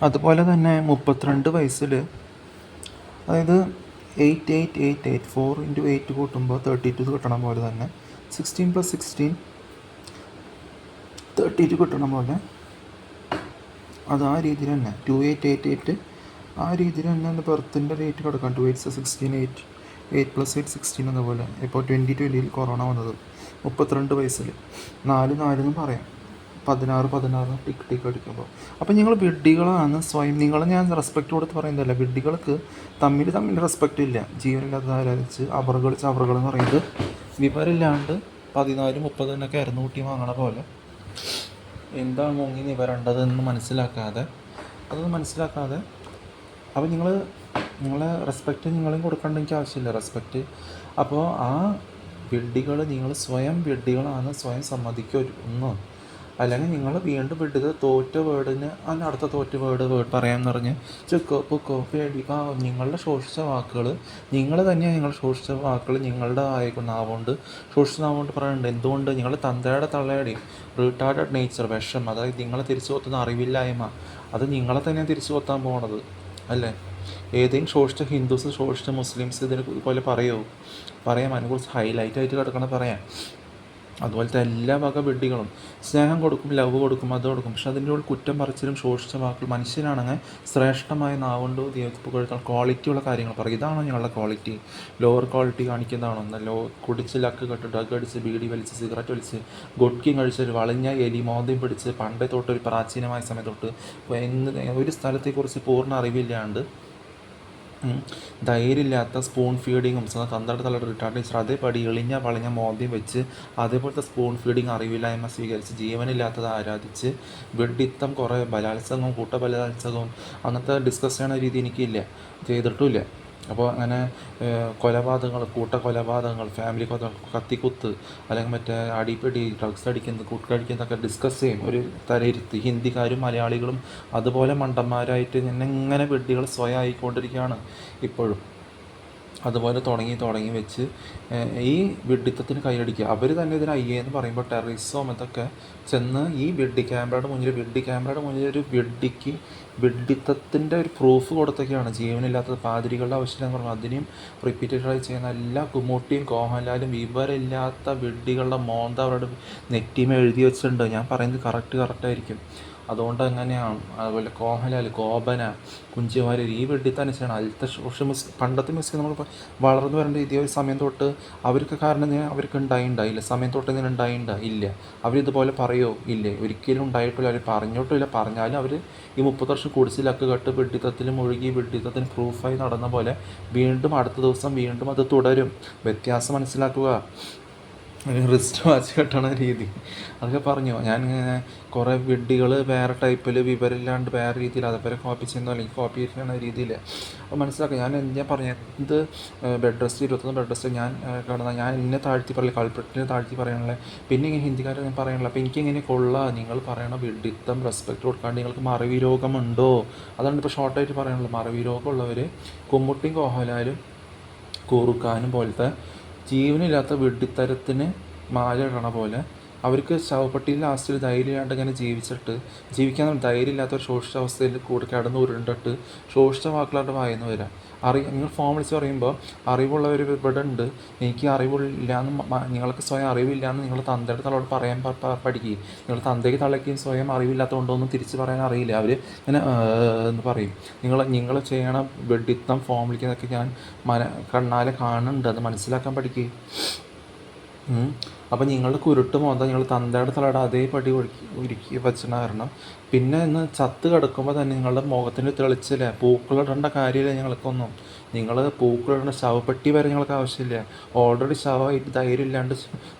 അതുപോലെ തന്നെ 32 വയസ്സിൽ, അതായത് 8888 4 × 8 കൂട്ടുമ്പോൾ 32 കിട്ടണ പോലെ തന്നെ 16 + 16 32 കിട്ടണ പോലെ അത് ആ രീതിയിൽ തന്നെ 2888 ആ രീതിയിൽ തന്നെ ബർത്തിൻ്റെ റേറ്റ് കിടക്കാം. 2 8 16 8 8 + 8 16 എന്നപോലെ. ഇപ്പോൾ 2020 കൊറോണ വന്നത് 32 വയസ്സിൽ 4 എന്നും പറയാം. 16 ടിക്ക് ടിക്ക് അടിക്കുമ്പോൾ. അപ്പം നിങ്ങൾ വിഡ്ഢികളാണ് സ്വയം. നിങ്ങളെ ഞാൻ റെസ്പെക്റ്റ് കൊടുത്ത് പറയുന്നതല്ല. വിഡ്ഢികൾക്ക് തമ്മിൽ റെസ്പെക്റ്റ് ഇല്ല. ജീവനില്ലാത്ത ആരാധിച്ച് അവറുകൾ ചവറുകൾ എന്ന് പറയുന്നത് വിവരമില്ലാണ്ട് 14 30 തന്നെ കയറുന്നൂട്ടി വാങ്ങണ പോലെ എന്താണ് മുങ്ങി നിവരേണ്ടതെന്ന് മനസ്സിലാക്കാതെ അപ്പോൾ നിങ്ങളെ റെസ്പെക്റ്റ് നിങ്ങളെയും കൊടുക്കേണ്ട എനിക്ക് ആവശ്യമില്ല റെസ്പെക്റ്റ്. അപ്പോൾ ആ വിഡ്ഢികൾ, നിങ്ങൾ സ്വയം വിഡ്ഢികളാണ് സ്വയം സമ്മതിക്കുക ഒന്ന്. അല്ലെങ്കിൽ നിങ്ങൾ വീണ്ടും വിഡ്ഢിത തോറ്റ വേർഡിന് അടുത്ത തോറ്റ വേർഡ് പറയാമെന്ന് പറഞ്ഞ് ചുക്കോ പുക്കോ പേടി നിങ്ങളുടെ ശോഷിച്ച വാക്കുകൾ നിങ്ങൾ തന്നെയാണ്. നിങ്ങളുടെ ശോഷിച്ച വാക്കുകൾ നിങ്ങളുടെ നാവുകൊണ്ട് ശോഷിച്ച നാവുകൊണ്ട് പറയുന്നുണ്ട്. എന്തുകൊണ്ട്? നിങ്ങൾ തന്തയുടെ തള്ളയുടെ റിട്ടാർഡഡ് നേച്ചർ, വിഷം, അതായത് നിങ്ങളെ തിരിച്ചു കൊത്തുന്ന അറിവില്ലായ്മ, അത് നിങ്ങളെ തന്നെയാണ് തിരിച്ചു കൊത്താൻ പോണത് അല്ലേ? ഏതെങ്കിലും ശോഷിച്ച ഹിന്ദുസ് ശോഷിച്ച മുസ്ലിംസ് ഇതിനെ പോലെ പറയാം. അതിനെക്കുറിച്ച് ഹൈലൈറ്റ് ആയിട്ട് കിടക്കണം പറയാം. അതുപോലത്തെ എല്ലാ വക വിഡ്ഢികളും സ്നേഹം കൊടുക്കും, ലവ് കൊടുക്കും, അത് കൊടുക്കും. പക്ഷെ അതിൻ്റെ ഉള്ളിൽ കുറ്റം പറിച്ചിലും ശോഷിച്ച വാക്കുകൾ. മനുഷ്യനാണെങ്കിൽ ശ്രേഷ്ഠമായ നാവുകൊണ്ട് ദൈവത്തെ പുകഴ്ത്താൻ ക്വാളിറ്റിയുള്ള കാര്യങ്ങൾ പറയും. ഇതാണോ ഞങ്ങളുടെ ക്വാളിറ്റി? ലോവർ ക്വാളിറ്റി കാണിക്കുന്നതാണോ? എന്നല്ലോ കുടിച്ച് ലക്ക് കെട്ട് ഡ്രഗ് അടിച്ച് ബീഡി വലിച്ച് സിഗരറ്റ് വലിച്ച് ഗൊഡ്കിയും കഴിച്ച് വളഞ്ഞ എലി മോന്തയും പിടിച്ച് പണ്ടേ തൊട്ട് ഒരു പ്രാചീനമായ സമയം തൊട്ട് ഒരു സ്ഥലത്തെക്കുറിച്ച് പൂർണ്ണ അറിവില്ലാണ്ട് ധൈര്യമില്ലാത്ത സ്പൂൺ ഫീഡിങ്ങും തന്തയുടെ തലയുടെ റിട്ടാർഡ് ടീച്ചർ അതേപടി വളഞ്ഞ മോദ്യം വെച്ച് അതേപോലത്തെ സ്പൂൺ ഫീഡിങ് അറിവില്ലായ്മ സ്വീകരിച്ച് ജീവനില്ലാത്തത് ആരാധിച്ച് വെഡിത്തം കുറേ ബലാത്സംഗവും കൂട്ടബലാത്സംഗവും അങ്ങനത്തെ ഡിസ്കസ് ചെയ്യണ രീതി എനിക്കില്ല, ചെയ്തിട്ടുമില്ല. അപ്പോൾ അങ്ങനെ കൂട്ടക്കൊലപാതകങ്ങൾ, ഫാമിലി കത്തിക്കുത്ത്, അല്ലെങ്കിൽ മറ്റേ അടിപിടി, ഡ്രഗ്സ് അടിക്കുന്നത്, കൂട്ടുകഴിക്കുന്നതൊക്കെ ഡിസ്കസ് ചെയ്യും ഒരു തലയിരുത്തി. ഹിന്ദിക്കാരും മലയാളികളും അതുപോലെ മണ്ടന്മാരായിട്ട് ഇങ്ങനെ വെഡ്ഡികൾ സ്വയം ആയിക്കൊണ്ടിരിക്കുകയാണ് ഇപ്പോഴും. അതുപോലെ തുടങ്ങി വെച്ച് ഈ വിഡ്ഢിത്തത്തിന് കൈയടിക്കുക. അവർ തന്നെ ഇതിന് എന്ന് പറയുമ്പോൾ ടെററിസം ഇതൊക്കെ ചെന്ന് ഈ വിഡ്ഢി ക്യാമറയുടെ മുന്നിൽ ഒരു വിഡ്ഢിക്ക് വിഡ്ഢിത്തത്തിൻ്റെ ഒരു പ്രൂഫ് കൊടുത്തൊക്കെയാണ്. ജീവനില്ലാത്തത് പാതിരികളുടെ ആവശ്യമില്ലെന്ന് പറഞ്ഞു അതിനെയും റിപ്പീറ്റഡായി ചെയ്യുന്ന എല്ലാ കുമ്മൂട്ടിയും കോഹൻലാലും വിവരമില്ലാത്ത വിഡ്ഢികളുടെ മോന്ത അവരുടെ നെറ്റിമ എഴുതി വെച്ചിട്ടുണ്ട്. ഞാൻ പറയുന്നത് കറക്റ്റായിരിക്കും. അതുകൊണ്ട് അങ്ങനെയാണ്. അതുപോലെ കോഹൻലാൽ, ഗോപന, കുഞ്ചിവാര്യർ ഈ വെഡിത്തനുസരിച്ചാണ് ആദ്യത്തെ പണ്ടത്തെ മ്യൂസിക് നമ്മൾ വളർന്നു വരേണ്ട ഇതേ ഒരു സമയം തൊട്ട് അവർക്ക് കാരണം അവർക്ക് ഉണ്ടായില്ല. സമയം തൊട്ട് ഇതിന് ഇല്ല. അവരിതുപോലെ പറയുമോ? ഇല്ലേ, ഒരിക്കലും ഉണ്ടായിട്ടില്ല. അവർ പറഞ്ഞോട്ടില്ല. പറഞ്ഞാലും അവർ ഈ 30 വർഷം കുടിച്ചിലൊക്കെ കെട്ട് വെഡിത്തത്തിൽ മുഴുകി വെഡിത്തത്തിന് പ്രൂഫായി നടന്ന പോലെ വീണ്ടും അടുത്ത ദിവസം വീണ്ടും അത് തുടരും. വ്യത്യാസം മനസ്സിലാക്കുക. റിസ്റ്റ് വാച്ച് കെട്ടണ രീതി അതൊക്കെ പറഞ്ഞു. ഞാൻ കുറേ വിഡ്ഢികൾ വേറെ ടൈപ്പിൽ വിവരമില്ലാണ്ട് വേറെ രീതിയിൽ അതേപോലെ കോപ്പി ചെയ്യുന്നോ അല്ലെങ്കിൽ കോപ്പി ചെയ്യണ രീതിയിൽ അപ്പോൾ മനസ്സിലാക്കുക. ഞാൻ പറഞ്ഞു ഇത് ബെഡ് റെസ്റ്റ് 21 ബെഡ് റെസ്റ്റ് ഞാൻ എന്നെ താഴ്ത്തി പറയില്ല, കൾപ്രിറ്റിനെ താഴ്ത്തി പറയാനുള്ള. പിന്നെ ഇങ്ങനെ ഹിന്ദിക്കാരെ ഞാൻ പറയാനുള്ള. അപ്പോൾ എനിക്കിങ്ങനെ നിങ്ങൾ പറയണ വിഡ്ഢിത്തം റെസ്പെക്റ്റ് കൊടുക്കാണ്ട് നിങ്ങൾക്ക് മറവി രോഗമുണ്ടോ? അതാണ് ഇപ്പോൾ ഷോർട്ടായിട്ട് പറയാനുള്ളത്. മറവി രോഗമുള്ളവർ കുമ്മുട്ടിയും കോഹലാലും കൂറുക്കാനും പോലത്തെ ജീവനില്ലാത്ത വെഡിത്തരത്തിന് മാല ഇടണ പോലെ അവർക്ക് ശവപ്പെട്ടിയിൽ ലാസ്റ്റിൽ ധൈര്യമില്ലാണ്ട് ഇങ്ങനെ ജീവിക്കാൻ ധൈര്യമില്ലാത്ത ഒരു ശോഷിച്ച അവസ്ഥയിൽ കൂടെ കിടന്ന് ഉരുണ്ടിട്ട് ശോഷിച്ച വാക്കുകളുടെ വായന്ന് വരാം. നിങ്ങൾ ഫോം വിളിച്ച് പറയുമ്പോൾ അറിവുള്ളവർ ഇവിടെ ഉണ്ട്, എനിക്ക് അറിവില്ലാന്ന് നിങ്ങൾക്ക് സ്വയം അറിവില്ലാന്ന് നിങ്ങൾ തന്തയുടെ തളയോട് പറയാൻ പഠിക്കുക. നിങ്ങൾ തന്തയ്ക്ക് തളയ്ക്കും സ്വയം അറിവില്ലാത്തതുകൊണ്ടൊന്നും തിരിച്ച് പറയാൻ അറിയില്ല. അവർ ഇങ്ങനെ എന്ന് പറയും. നിങ്ങൾ ചെയ്യണ വെഡിത്തം ഫോം വിളിക്കുന്നതൊക്കെ ഞാൻ കണ്ണാലെ കാണുന്നുണ്ട്. അത് മനസ്സിലാക്കാൻ പഠിക്കുക. അപ്പം നിങ്ങളുടെ കുരുട്ട് മോന്ത നിങ്ങൾ തന്തയുടെ തലയുടെ അതേപടി ഒരുക്കി വെച്ചിട്ട് കാരണം പിന്നെ ഇന്ന് ചത്ത് കിടക്കുമ്പോൾ തന്നെ നിങ്ങളുടെ മുഖത്തിന് തെളിച്ചില്ലേ പൂക്കളിടേണ്ട കാര്യമില്ല. ഞങ്ങൾക്കൊന്നും നിങ്ങൾ പൂക്കളിടേണ്ട ശവപ്പെട്ടി വരെ ഞങ്ങൾക്ക് ആവശ്യമില്ല. ഓൾറെഡി ശവമായിട്ട് ധൈര്യമില്ലാണ്ട്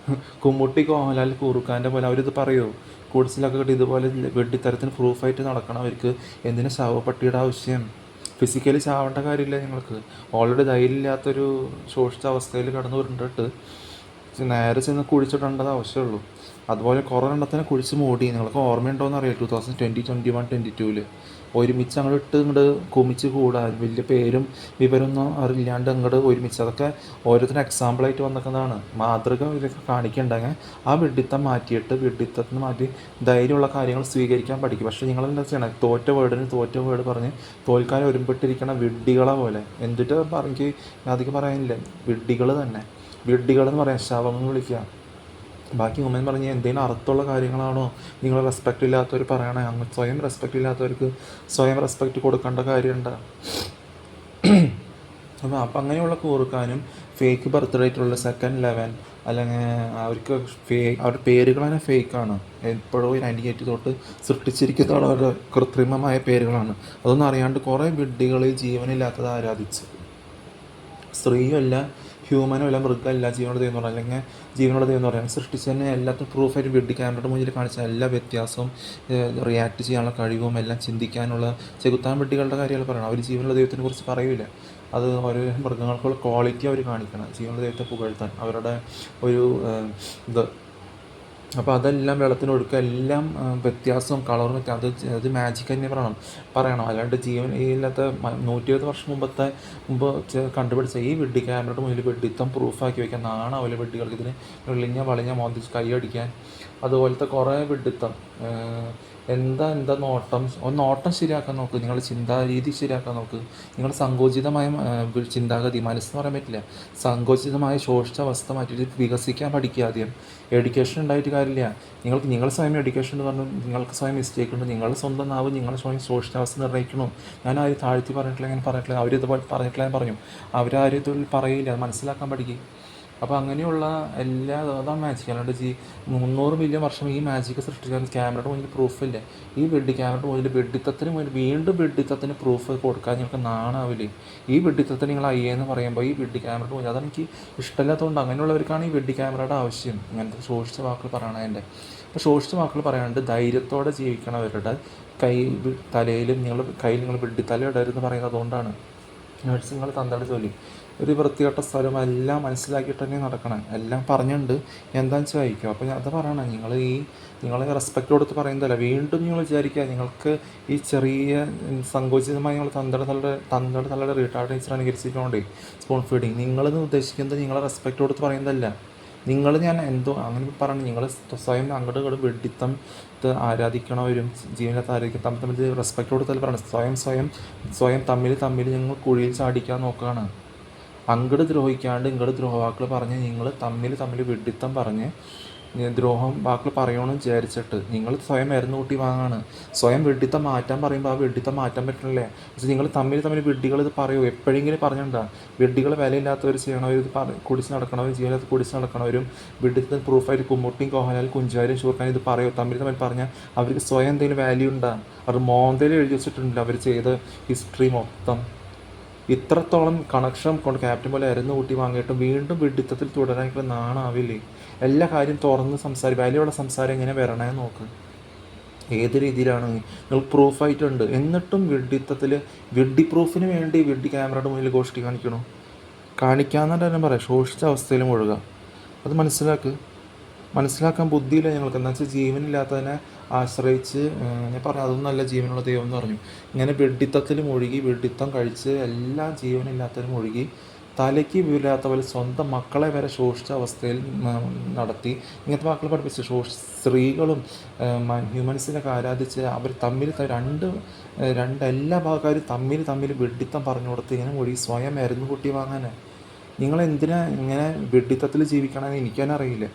കുമ്മുട്ടി കോഹൻലാൽ കൂറുക്കാൻ്റെ പോലെ അവരിത് പറയുമോ? കുടിച്ചിലൊക്കെ കിട്ടി ഇതുപോലെ വെഡിത്തരത്തിന് പ്രൂഫായിട്ട് നടക്കണം. അവർക്ക് എന്തിനാ ശവപ്പെട്ടിയുടെ ആവശ്യം? ഫിസിക്കലി ചാവേണ്ട കാര്യമില്ല. ഞങ്ങൾക്ക് ഓൾറെഡി ധൈര്യമില്ലാത്തൊരു ശോഷിച്ച അവസ്ഥയിൽ കിടന്നു ഉരുണ്ടിട്ട് നേരെ ചെന്ന് കുഴിച്ചിടേണ്ടത് ആവശ്യമുള്ളൂ. അതുപോലെ കുറേ എണ്ണത്തിനെ കുഴിച്ച് മൂടി. നിങ്ങൾക്ക് ഓർമ്മയുണ്ടോയെന്ന് അറിയാം 2020, 21, 22 ഒരുമിച്ച് അങ്ങോട്ട് ഇങ്ങോട്ട് കുമിച്ച് കൂടാ, വലിയ പേരും വിവരമൊന്നും അറിയില്ലാണ്ട് അങ്ങോട്ട് ഒരുമിച്ച്. അതൊക്കെ ഓരോരുത്തരും എക്സാമ്പിളായിട്ട് വന്നിരിക്കുന്നതാണ്, മാതൃക ഇതൊക്കെ കാണിക്കേണ്ടെങ്കിൽ ആ വിഡ്ഢിത്തം മാറ്റിയിട്ട് വിഡ്ഢിത്തത്തിന് മാറ്റി ധൈര്യമുള്ള കാര്യങ്ങൾ സ്വീകരിക്കാൻ പഠിക്കും. പക്ഷേ നിങ്ങളെന്താ ചെയ്യണം? തോറ്റ വേർഡ് പറഞ്ഞ് തോൽക്കാൻ ഒരുമ്പെട്ടിരിക്കണ വിഡ്ഢികളെ പോലെ. എന്നിട്ട് എനിക്ക് അധികം പറയാനില്ല, വിഡ്ഢികൾ തന്നെ. വിഡ്ഢികളെന്ന് പറയാം, ശവം വിളിക്കുക. ബാക്കി ഉമ്മൻ പറഞ്ഞ് എന്തെങ്കിലും അർത്ഥമുള്ള കാര്യങ്ങളാണോ നിങ്ങൾ റെസ്പെക്റ്റ് ഇല്ലാത്തവർ പറയണേ? അങ്ങ് സ്വയം റെസ്പെക്റ്റ് ഇല്ലാത്തവർക്ക് സ്വയം റെസ്പെക്റ്റ് കൊടുക്കേണ്ട കാര്യമുണ്ട്. അപ്പം അങ്ങനെയുള്ള കൂർക്കാനും ഫേക്ക് ബർത്ത് ഡേറ്റുള്ള സെക്കൻഡ് ലെവൻ, അല്ലെങ്കിൽ അവർക്ക് അവരുടെ പേരുകൾ തന്നെ ഫേക്കാണ്. എപ്പോഴോ 98 തൊട്ട് സൃഷ്ടിച്ചിരിക്കുന്നതാണ് അവരുടെ കൃത്രിമമായ പേരുകളാണ്. അതൊന്നും അറിയാണ്ട് കുറേ വിഡ്ഢികൾ ജീവനില്ലാത്തത് ആരാധിച്ച്. സ്ത്രീയല്ല, ഹ്യൂമനും അല്ല, മൃഗമല്ല, ജീവനുള്ള ദൈവം എന്ന് പറയാം, അല്ലെങ്കിൽ ജീവനുള്ള ദൈവം എന്ന് പറയാം. സൃഷ്ടിച്ച് തന്നെ എല്ലാത്തും പ്രൂഫായിട്ട് വിഡ്ഢി ക്യാമറയുടെ മുന്നിൽ കാണിച്ച എല്ലാ വ്യത്യാസവും, റിയാക്ട് ചെയ്യാനുള്ള കഴിവും എല്ലാം ചിന്തിക്കാനുള്ള ചെകുത്താൻ വിഡ്ഢികളുടെ കാര്യങ്ങൾ പറയണം. അവർ ജീവനുള്ള ദൈവത്തിനെ കുറിച്ച് പറയില്ല. അത് ഓരോ മൃഗങ്ങൾക്കുള്ള ക്വാളിറ്റി അവർ കാണിക്കണം, ജീവനുള്ള ദൈവത്തെ പുകഴ്ത്താൻ അവരുടെ ഒരു ഇത്. അപ്പോൾ അതെല്ലാം വെള്ളത്തിനൊഴുക്കുക, എല്ലാം വ്യത്യാസവും കളറും അത് മാജിക് തന്നെ പറയണം. അല്ലാണ്ട് ജീവൻ ഇല്ലാത്ത 120 വർഷം മുമ്പ് കണ്ടുപിടിച്ച ഈ വിഡ്ഢി ക്യാമറയുടെ മുന്നിൽ വിഡ്ഢിത്തം പ്രൂഫാക്കി വയ്ക്കാൻ നാണാവില്ല വിഡ്ഢികൾക്ക്. ഇതിന് വളഞ്ഞ മോന്തിച്ച് കൈയടിക്കാൻ അതുപോലത്തെ കുറേ വിഡ്ഢിത്തം. എന്താ നോട്ടം ശരിയാക്കാൻ നോക്ക്, നിങ്ങളുടെ ചിന്താരീതി ശരിയാക്കാൻ നോക്ക്. നിങ്ങളുടെ സങ്കോചിതമായ ചിന്താഗതി, മനസ്സെന്ന് പറയാൻ പറ്റില്ല, സങ്കോചിതമായ ശോഷിച്ച അവസ്ഥ മാറ്റിയിട്ട് വികസിക്കാൻ പഠിക്കുക ആദ്യം. എഡ്യൂക്കേഷൻ ഉണ്ടായിട്ട് കാര്യമില്ല. നിങ്ങൾ സ്വയം എഡ്യൂക്കേഷൻ എന്ന് പറഞ്ഞു, നിങ്ങൾക്ക് സ്വയം മിസ്റ്റേക്ക് ഉണ്ട്. നിങ്ങൾ സ്വന്തം നാവ് നിങ്ങൾ സ്വയം ശോഷിച്ച അവസ്ഥ നിർണ്ണയിക്കണം. ഞാൻ ആരും താഴ്ത്തി പറഞ്ഞിട്ടില്ല, അങ്ങനെ പറഞ്ഞിട്ടില്ല, അവരിതുപോലെ പറഞ്ഞിട്ടില്ല, ഞാൻ പറഞ്ഞു. അവരാരും ഇതിൽ പറയില്ല, അത് മനസ്സിലാക്കാൻ പഠിക്കും. അപ്പോൾ അങ്ങനെയുള്ള അതാണ് മാജിക്. അല്ലാണ്ട് 300 മില്യൺ വർഷം ഈ മാജിക്ക് സൃഷ്ടിക്കാൻ ക്യാമറയുടെ മുന്നിൽ പ്രൂഫില്ല. ഈ ക്യാമറയുടെ മുന്നിൽ വെഡിത്തത്തിന് മുന്നിൽ വീണ്ടും വെഡിത്തത്തിന് പ്രൂഫ് കൊടുക്കാൻ നിങ്ങൾക്ക് നാണാവില്ലേ? ഈ വെഡിത്തത്തിന് നിങ്ങൾ അയ്യെന്ന് പറയുമ്പോൾ ഈ ക്യാമറയുടെ മുന്നിൽ, അതെനിക്ക് ഇഷ്ടമില്ലാത്തതുകൊണ്ട്. അങ്ങനെയുള്ളവർക്കാണ് ഈ ക്യാമറയുടെ ആവശ്യം. ഇങ്ങനത്തെ ശോഷിച്ച വാക്കുകൾ പറയണതിൻ്റെ. അപ്പോൾ ശോഷിച്ച വാക്കുകൾ പറയാണ്ട് ധൈര്യത്തോടെ ജീവിക്കണവരുടെ തലയിൽ നിങ്ങൾ വെഡിത്തല ഇടരുതെന്ന് പറയുന്നത് അതുകൊണ്ടാണ്. നഴ്സുങ്ങൾ തന്തയുടെ ജോലി ഒരു വൃത്തികെട്ട സ്ഥലം എല്ലാം മനസ്സിലാക്കിയിട്ട് തന്നെ നടക്കണം. എല്ലാം പറഞ്ഞിട്ടുണ്ട്, എന്താണെന്ന് വെച്ചാൽ വായിക്കും. അപ്പോൾ അത് പറയണം. നിങ്ങൾ റെസ്പെക്റ്റ് കൊടുത്ത് പറയുന്നതല്ല. വീണ്ടും നിങ്ങൾ വിചാരിക്കുക നിങ്ങൾക്ക് ഈ ചെറിയ സങ്കോചിതമായി നിങ്ങൾ തന്തയുടെ തലയുടെ റീട്ടാർഡ് നേച്ചർ അനുകരിച്ചിട്ടുണ്ടേ സ്പൂൺ ഫീഡിങ്. നിങ്ങളെന്ന് ഉദ്ദേശിക്കുന്നത് നിങ്ങളെ റെസ്പെക്റ്റ് കൊടുത്ത് പറയുന്നതല്ല. ഞാൻ എന്തോ അങ്ങനെ പറഞ്ഞു. നിങ്ങൾ സ്വയം അങ്ങോട്ട് ഇങ്ങോട്ട് വെഡിത്തം ആരാധിക്കണവരും ജീവനത്തെ ആരാധിക്കും തമ്മിൽ റെസ്പെക്റ്റ് കൊടുത്താൽ പറയണം. സ്വയം തമ്മിൽ നിങ്ങൾ കുഴിയിൽ ചാടിക്കാൻ നോക്കുകയാണ്. അങ്ങോട്ട് ദ്രോഹിക്കാണ്ട് ഇങ്ങോട്ട് ദ്രോഹവാക്കുകൾ പറഞ്ഞ് നിങ്ങൾ തമ്മിൽ വെഡിത്തം പറഞ്ഞ് ദ്രോഹം വാക്കുകൾ പറയണമെന്ന് വിചാരിച്ചിട്ട് നിങ്ങൾ സ്വയം മരുന്ന് കൂട്ടി വാങ്ങാണ്. സ്വയം വെഡിത്തം മാറ്റാൻ പറയുമ്പോൾ ആ വെഡിത്തം മാറ്റാൻ പറ്റണില്ലേ? പക്ഷേ നിങ്ങൾ തമ്മിൽ വെഡികൾ ഇത് പറയുമോ? എപ്പോഴെങ്കിലും പറഞ്ഞിട്ടുണ്ടോ? വെഡികൾ വിലയില്ലാത്തവർ ചെയ്യണവർ, ഇത് കുടിച്ച് നടക്കണവരും ജീവനകത്ത് കുടിച്ച് നടക്കണവരും വെഡിത്തത്തിന് പ്രൂഫായിട്ട് കുമ്മുട്ടിയും കോഹനാലും കുഞ്ചാരും ഷൂർഖാനും ഇത് പറയുമോ? തമ്മിൽ പറഞ്ഞാൽ അവർക്ക് സ്വയം എന്തെങ്കിലും വാല്യൂ ഉണ്ടോ? അവർ മോന്തയിൽ എഴുതി വെച്ചിട്ടുണ്ടല്ലോ അവർ ചെയ്ത ഹിസ്റ്ററി മൊത്തം. ഇത്രത്തോളം കണക്ഷൻ കൊണ്ട് ക്യാപ്റ്റൻ പോലെ അരന്ന് കൂട്ടി വാങ്ങിയിട്ട് വീണ്ടും വെഡിത്തത്തിൽ തുടരാനുള്ള നാണാവില്ലേ? എല്ലാ കാര്യം തുറന്ന് വാല്യുള്ള സംസാരം എങ്ങനെ വരണേ നോക്ക്. ഏത് രീതിയിലാണ് നിങ്ങൾ പ്രൂഫായിട്ടുണ്ട്, എന്നിട്ടും വെഡ്ഡി പ്രൂഫിന് വേണ്ടി ക്യാമറയുടെ മുന്നിൽ ഗോഷ്ടി കാണിക്കാമെന്നിട്ട് തന്നെ പറയാം. ശോഷിച്ച അവസ്ഥയിൽ മുഴുക. അത് മനസ്സിലാക്കാൻ ബുദ്ധിയില്ല ഞങ്ങൾക്ക്. എന്താ വെച്ചാൽ ജീവനില്ലാത്തതിനെ ആശ്രയിച്ച് ഞാൻ പറഞ്ഞു അതൊന്നുമല്ല ജീവനുള്ള ദൈവം എന്ന് പറഞ്ഞു. ഇങ്ങനെ വെഡിത്തത്തിൽ മുഴുകി വെഡിത്തം കഴിച്ച് എല്ലാ ജീവനില്ലാത്തതിലും മുഴുകി തലയ്ക്ക് വീഴാത്ത പോലെ സ്വന്തം മക്കളെ വരെ ശോഷിച്ച അവസ്ഥയിൽ നടത്തി ഇങ്ങനത്തെ മക്കളെ പഠിപ്പിച്ച് സ്ത്രീകളും ഹ്യൂമൻസിനൊക്കെ ആരാധിച്ച് അവർ തമ്മിൽ എല്ലാ ഭാഗക്കാരും തമ്മിൽ വെഡിത്തം പറഞ്ഞു കൊടുത്ത് ഇങ്ങനെ മുഴുകി സ്വയം മരുന്ന് കൂട്ടി വാങ്ങാൻ. നിങ്ങളെന്തിനാ ഇങ്ങനെ വെഡിത്തത്തിൽ ജീവിക്കണമെന്ന് എനിക്കതന്നെ അറിയില്ല.